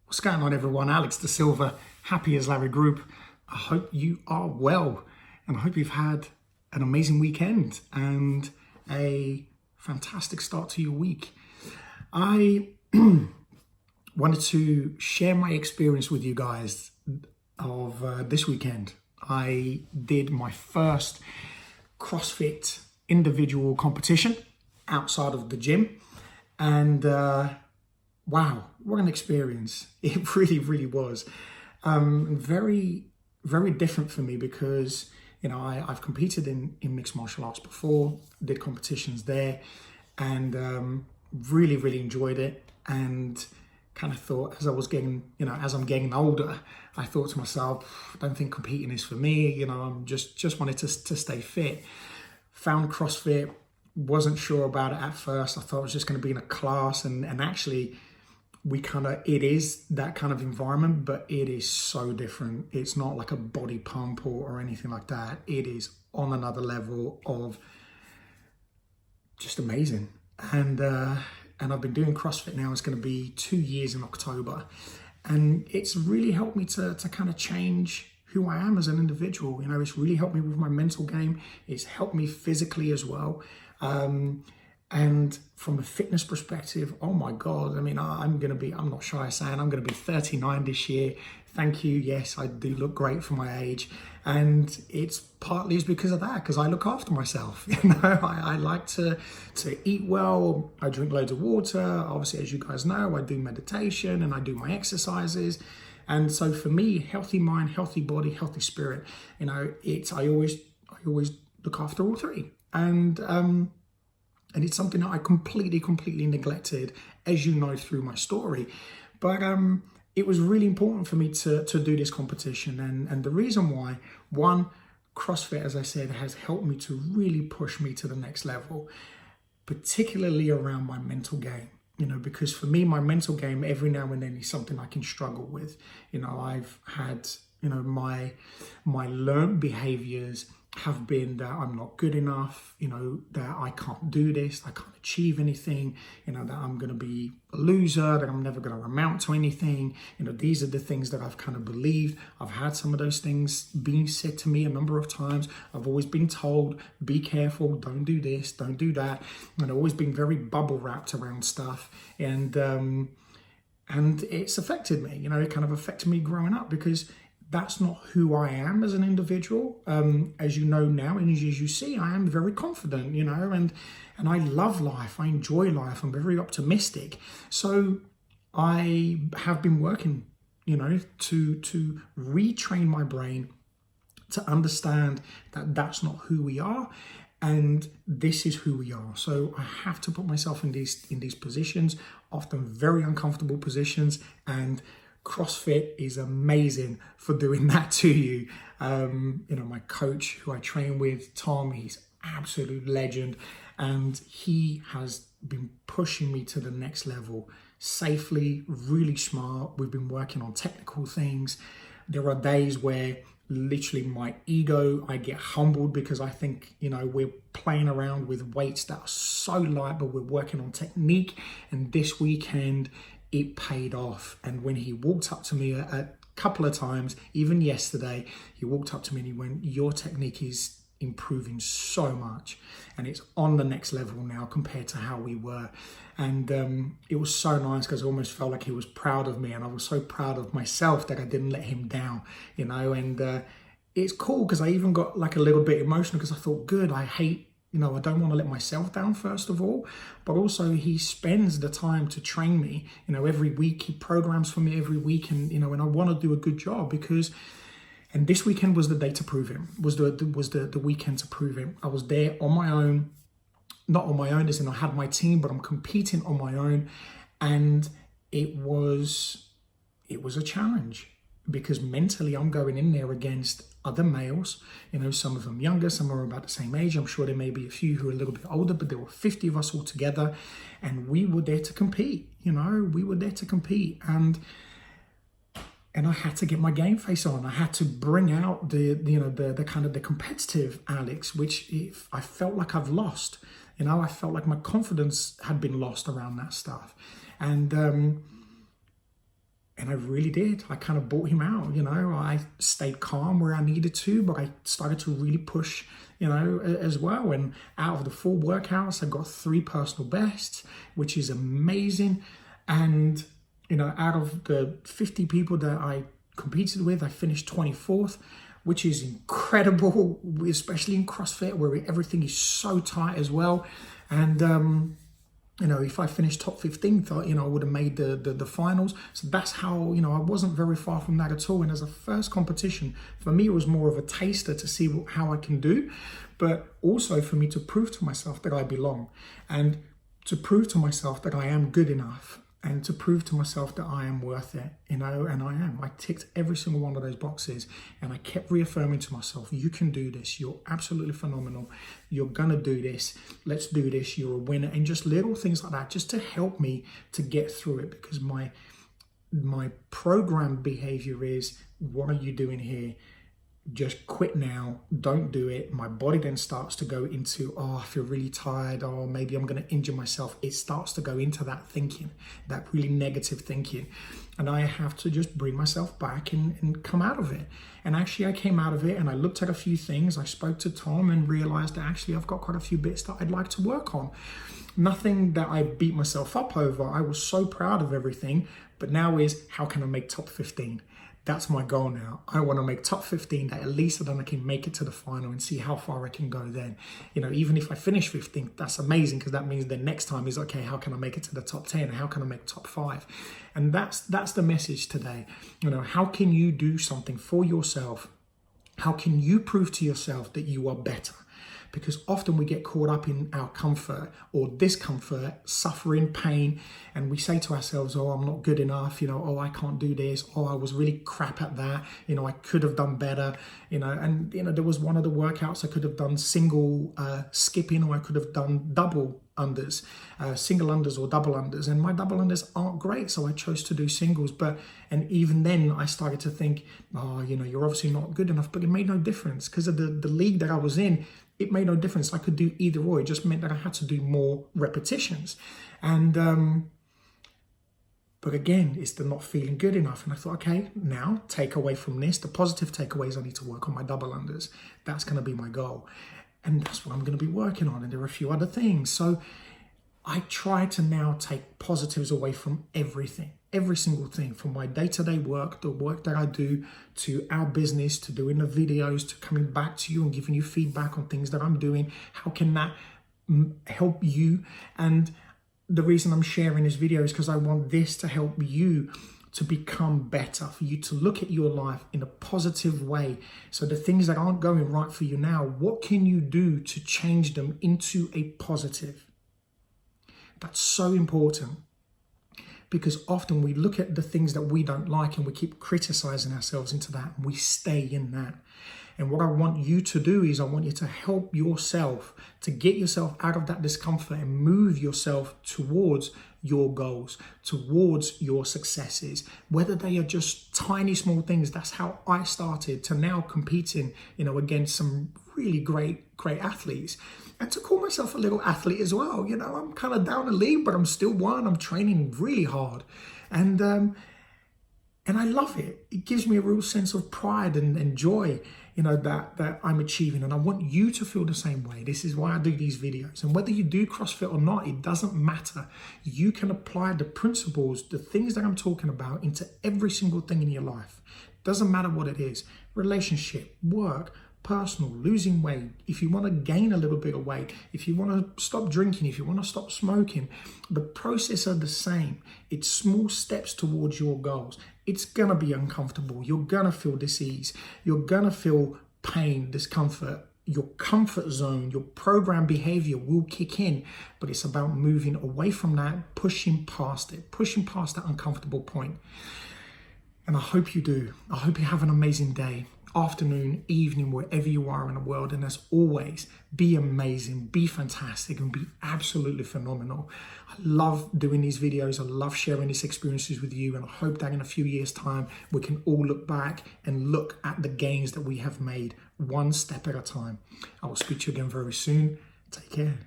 What's going on, everyone? Alex De Silva, Happy as Larry Group. I hope you are well, and I hope you've had an amazing weekend and a fantastic start to your week. I wanted to share my experience with you guys of this weekend. I did my first CrossFit individual competition outside of the gym, and wow, what an experience. It really was. Very different for me because, I've competed in mixed martial arts before, did competitions there, and really enjoyed it. And kind of thought, as I was getting, as I'm getting older, I thought to myself, I don't think competing is for me. I'm just wanted to stay fit. Found CrossFit, wasn't sure about it at first. I thought I was just going to be in a class, and actually, it is that kind of environment, but it is so different. It's not like a body pump or anything like that. It is on another level of just amazing. And I've been doing CrossFit now. It's going to be 2 years in October. And it's really helped me to kind of change who I am as an individual. It's really helped me with my mental game. It's helped me physically as well. And from a fitness perspective, oh my God, I'm not shy of saying I'm going to be 39 this year. Thank you. Yes, I do look great for my age. And it's partly because of that, because I look after myself. I like to eat well. I drink loads of water. Obviously, as you guys know, I do meditation and I do my exercises. And so for me, healthy mind, healthy body, healthy spirit, I always look after all three. And it's something that I completely neglected, as you know, through my story. But it was really important for me to do this competition. And the reason why, one, CrossFit, as I said, has helped me to really push me to the next level, particularly around my mental game. Because for me, my mental game every now and then is something I can struggle with. I've had, my learned behaviors have been that I'm not good enough, that I can't do this, I can't achieve anything, that I'm going to be a loser, that I'm never going to amount to anything. These are the things that I've kind of believed. I've had some of those things being said to me a number of times. I've always been told, be careful, don't do this, don't do that. And I've always been very bubble wrapped around stuff. And it's affected me, it kind of affected me growing up because that's not who I am as an individual. As you know now, and as you see, I am very confident, and I love life. I enjoy life. I'm very optimistic. So I have been working, to retrain my brain to understand that that's not who we are, and this is who we are. So I have to put myself in these positions, often very uncomfortable positions, and CrossFit is amazing for doing that to you. My coach who I train with, Tom, he's absolute legend, and he has been pushing me to the next level safely, really smart. We've been working on technical things. There are days where literally my ego, I get humbled because I think, we're playing around with weights that are so light, but we're working on technique. And this weekend, it paid off. And when he walked up to me a couple of times, even yesterday, he walked up to me and he went, your technique is improving so much and it's on the next level now compared to how we were. And it was so nice because I almost felt like he was proud of me, and I was so proud of myself that I didn't let him down, and it's cool because I even got like a little bit emotional because I thought, good, I don't want to let myself down, first of all, but also he spends the time to train me, every week. He programs for me every week, and, and I want to do a good job and this weekend was the day to prove it, was the weekend to prove it. I was there on my own, not on my own as in I had my team, but I'm competing on my own. And it was a challenge because mentally I'm going in there against other males, some of them younger, some are about the same age. I'm sure there may be a few who are a little bit older, but there were 50 of us all together, and we were there to compete. And I had to get my game face on. I had to bring out the kind of the competitive Alex, which I felt like I've lost. I felt like my confidence had been lost around that stuff. And And I really did. I kind of bought him out, you know. I stayed calm where I needed to, but I started to really push, you know, as well. And out of the 4 workouts, I got 3 personal bests, which is amazing. And, you know, out of the 50 people that I competed with, I finished 24th, which is incredible, especially in CrossFit where everything is so tight as well. And, you know, if I finished top 15th, you know, I would have made the finals. So that's how, you know, I wasn't very far from that at all. And as a first competition, for me, it was more of a taster to see how I can do, but also for me to prove to myself that I belong and to prove to myself that I am good enough and to prove to myself that I am worth it, you know, and I am. I ticked every single one of those boxes and I kept reaffirming to myself, you can do this. You're absolutely phenomenal. You're gonna do this. Let's do this. You're a winner. And just little things like that, just to help me to get through it, because my programmed behavior is, what are you doing here? Just quit now, don't do it. My body then starts to go into, oh, I feel really tired, or maybe I'm going to injure myself. It starts to go into that thinking, that really negative thinking. And I have to just bring myself back and come out of it. And actually I came out of it and I looked at a few things. I spoke to Tom and realized that actually I've got quite a few bits that I'd like to work on. Nothing that I beat myself up over. I was so proud of everything, but now is, how can I make top 15? That's my goal now. I want to make top 15, that at least then I can make it to the final and see how far I can go then. You know, even if I finish 15th, that's amazing, because that means the next time is, okay, how can I make it to the top 10? How can I make top 5? And that's the message today. You know, how can you do something for yourself? How can you prove to yourself that you are better? Because often we get caught up in our comfort or discomfort, suffering, pain, and we say to ourselves, oh, I'm not good enough, you know, oh, I can't do this, oh, I was really crap at that, you know, I could have done better, you know. And, you know, there was one of the workouts I could have done single skipping, or I could have done double unders, single unders or double unders, and my double unders aren't great, so I chose to do singles. And even then I started to think, oh, you know, you're obviously not good enough. But it made no difference, because of the league that I was in. It made no difference. I could do either or. It just meant that I had to do more repetitions. And but again, it's the not feeling good enough. And I thought, okay, now take away from this, the positive takeaways, I need to work on my double unders. That's going to be my goal. And that's what I'm going to be working on. And there are a few other things. So I try to now take positives away from everything, every single thing, from my day-to-day work, the work that I do, to our business, to doing the videos, to coming back to you and giving you feedback on things that I'm doing. How can that help you? And the reason I'm sharing this video is because I want this to help you to become better, for you to look at your life in a positive way. So the things that aren't going right for you now, what can you do to change them into a positive? That's so important, because often we look at the things that we don't like and we keep criticizing ourselves into that, and we stay in that. And what I want you to do is I want you to help yourself to get yourself out of that discomfort and move yourself towards your goals, towards your successes, whether they are just tiny, small things. That's how I started, to now competing, you know, against some really great athletes, and to call myself a little athlete as well. You know, I'm kind of down the league, but I'm still one. I'm training really hard, and I love it. It gives me a real sense of pride and joy, you know, that I'm achieving. And I want you to feel the same way. This is why I do these videos. And whether you do CrossFit or not, it doesn't matter. You can apply the principles, the things that I'm talking about, into every single thing in your life. Doesn't matter what it is: relationship, work, personal, losing weight, if you want to gain a little bit of weight, if you want to stop drinking, if you want to stop smoking, the process are the same. It's small steps towards your goals. It's going to be uncomfortable. You're going to feel disease. You're going to feel pain, discomfort. Your comfort zone, your program behavior will kick in, but it's about moving away from that, pushing past it, pushing past that uncomfortable point. And I hope you do. I hope you have an amazing day, afternoon, evening, wherever you are in the world. And as always, be amazing, be fantastic, and be absolutely phenomenal. I love doing these videos. I love sharing these experiences with you. And I hope that in a few years' time, we can all look back and look at the gains that we have made, one step at a time. I will speak to you again very soon. Take care.